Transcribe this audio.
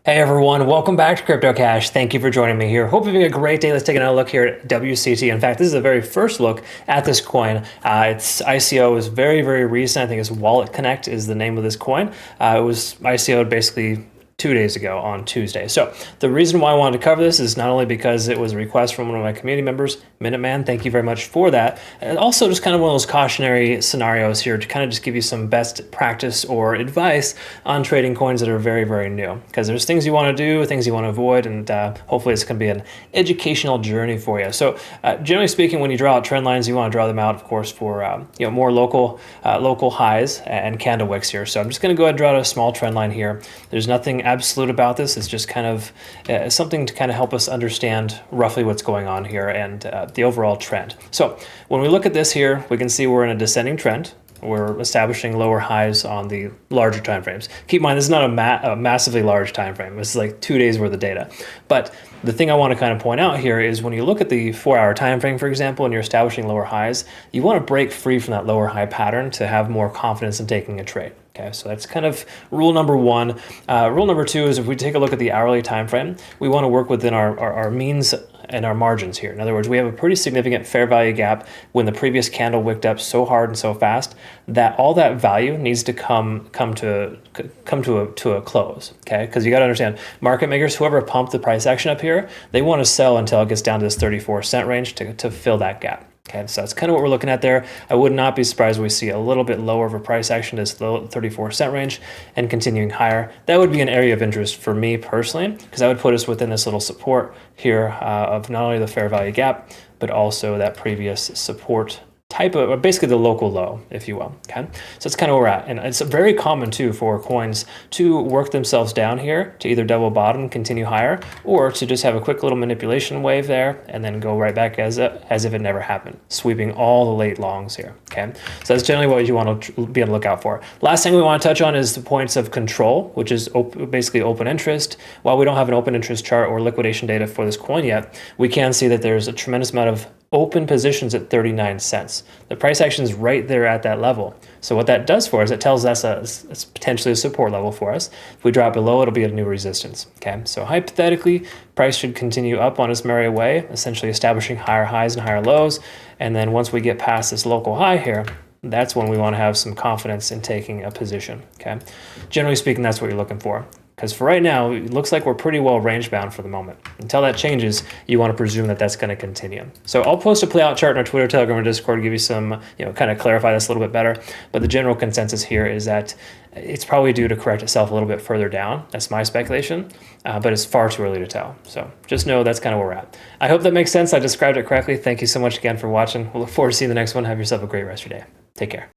Hey everyone, welcome back to Crypto Cash. Thank you for joining me here. Hope you're having a great day. Let's take another look here at WCT. In fact, this is the very first look at this coin. Its ICO is very recent. I think it's Wallet Connect is the name of this coin. It was ICO'd basically 2 days ago on Tuesday. So the reason why I wanted to cover this is not only because it was a request from one of my community members, Minuteman, thank you very much for that. And also just kind of one of those cautionary scenarios here to kind of just give you some best practice or advice on trading coins that are very new. Because there's things you want to do, things you want to avoid, and hopefully it's going to be an educational journey for you. So generally speaking, when you draw out trend lines, you want to draw them out, of course, for more local highs and candle wicks here. So I'm just going to go ahead and draw out a small trend line here. There's nothing absolute about this. It's just kind of something to kind of help us understand roughly what's going on here and the overall trend. So when we look at this here, we can see we're in a descending trend. We're establishing lower highs on the larger time frames. Keep in mind, this is not a massively large time frame. This is like 2 days worth of data. But the thing I want to kind of point out here is when you look at the 4-hour time frame, for example, and you're establishing lower highs, you want to break free from that lower high pattern to have more confidence in taking a trade. Okay, so that's kind of rule number one. Rule number two is if we take a look at the hourly time frame, we want to work within our means and our margins here. In other words, we have a pretty significant fair value gap when the previous candle wicked up so hard and so fast that all that value needs to come to a close. Okay, because you got to understand, market makers, whoever pumped the price action up here, they want to sell until it gets down to this 34-cent range to fill that gap. Okay, so that's kind of what we're looking at there. I would not be surprised if we see a little bit lower of a price action, this low 34-cent range, and continuing higher. That would be an area of interest for me personally, because that would put us within this little support here of not only the fair value gap, but also that previous support type of, basically the local low, if you will. Okay, so that's kind of where we're at. And it's very common too for coins to work themselves down here to either double bottom, continue higher, or to just have a quick little manipulation wave there and then go right back as if it never happened, sweeping all the late longs here. Okay, so that's generally what you want to be on the lookout for. Last thing we want to touch on is the points of control, which is basically open interest. While we don't have an open interest chart or liquidation data for this coin yet, we can see that there's a tremendous amount of open positions at 39 cents. The price action is right there at that level. So what that does for us, it tells us it's potentially a support level for us. If we drop below, it'll be a new resistance. Okay, so hypothetically, price should continue up on its merry way, essentially establishing higher highs and higher lows. And then once we get past this local high here, that's when we want to have some confidence in taking a position. Okay, generally speaking, that's what you're looking for. Because for right now, it looks like we're pretty well range bound for the moment. Until that changes, you want to presume that that's going to continue. So I'll post a play out chart in our Twitter, Telegram, or Discord to give you some, kind of clarify this a little bit better. But the general consensus here is that it's probably due to correct itself a little bit further down. That's my speculation, but it's far too early to tell. So just know that's kind of where we're at. I hope that makes sense. I described it correctly. Thank you so much again for watching. We'll look forward to seeing the next one. Have yourself a great rest of your day. Take care.